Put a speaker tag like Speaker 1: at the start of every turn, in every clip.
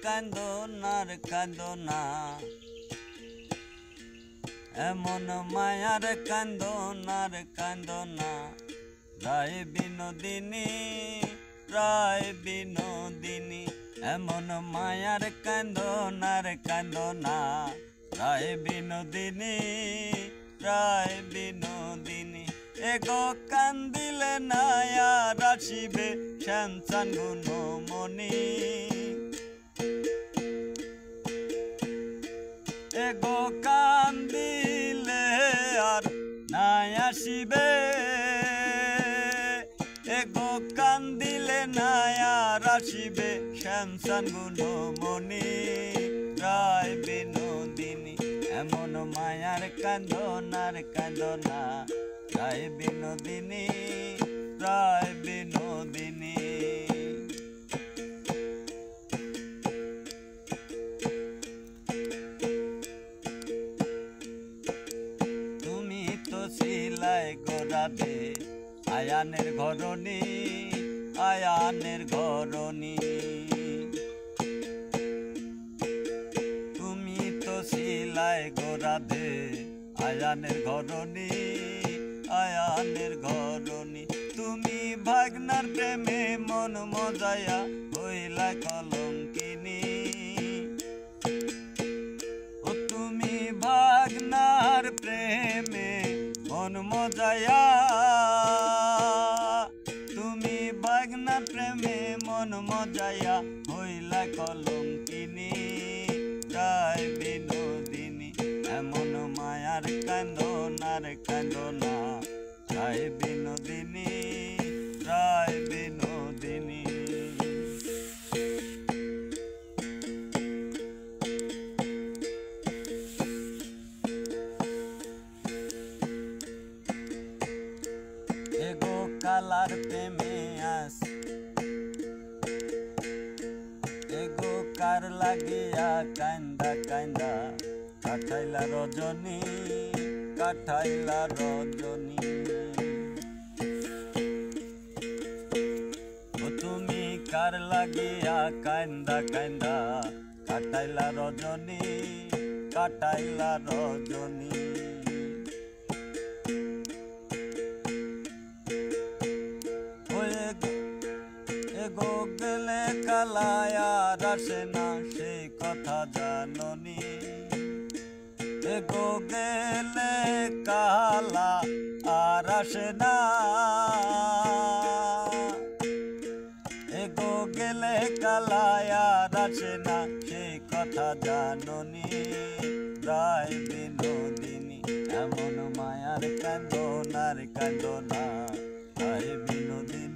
Speaker 1: কান্দনা এমন মায়ার কান্দনা রায় বিনোদিনী এমন মায়ার কান্দনা রায় বিনোদিনী এগো কান্দিলে নায়া রাশিবে শ্যামচান গুণমণি এগো কান্দিলে আর নাই আসিবে এগো কান্দিলে নাই আর আসিবে শ্যামচান গুণমণি রায় বিনোদিনী এমন মায়ার কান্দনা রায় বিনোদিনী তুমি তো ছিলাই গোরাদে আয়ানের ঘরণী তুমি তো ছিলাই গোরাদে আয়ানের ঘরণী তুমি ভাগনার প্রেমে মন মজায়া হইলা কলঙ্কিনী ও তুমি ভাগনার প্রেমে মন মজায়া তুমি ভাগনার প্রেমে মন মজায়া হইলা কলঙ্কিনী রায় বিনোদিনী এমন মায়ার কান্দনা রায় বিনোদিনী এগো কালার প্রেমে এগো কার লাগিয়া কান্দা কাঠাইলা রজনী ও তুমি কার লাগিয়া কান্দা কাটাইলা রজনী এগো গেলে কালায়া আসে না সেই কথা জাননি এগো গেলে কালা আর আসে না এগো গেলে কালায়া আসে না সেই কথা জাননি রায় বিনোদিনী এমন মায়ার কান্দনা রায় বিনোদিনী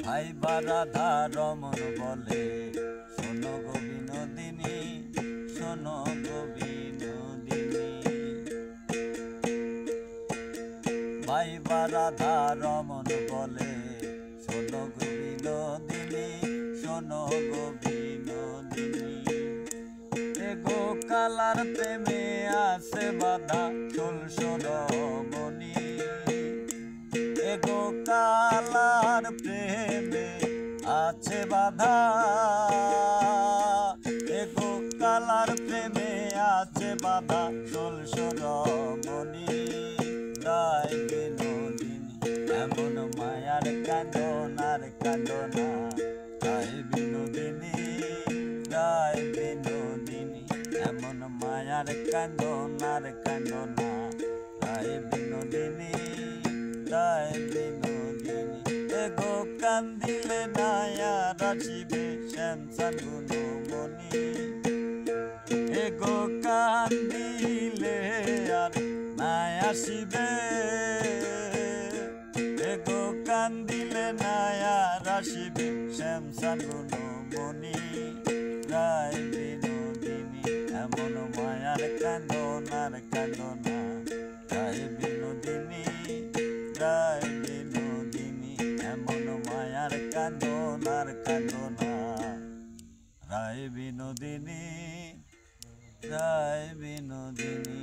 Speaker 1: ভাই রাধা রমন বলে শোনো গো বিনোদিনী ভাই রাধা রমন বলে শোনো গো বিনোদিনী এগো কালার প্রেমে আছে বাধা ষোলশরমণি এগো কালার প্রেমে আছে বাধা এগো কালার প্রেমে আছে বাধা ষোলশরমণি রায় বিনোদিনী এমন মায়ার কান্দনা রায় বিনোদিনী এমন মায়ার কান্দনা রায় বিনোদিনী এগো কান্দিলে নায়া রাশিবে শ্যামচান গুণমণি এগো কান্দিলে আর নাই আসিবে এগো কান্দিলে নায়া রাশিবে শ্যামচান গুণমণি রায় বিনোদিনী এমন মায়ার কান্দনা রায় বিনোদিনী এমন মায়ার কান্দনা রায় বিনোদিনী যায় বিনোদিনী।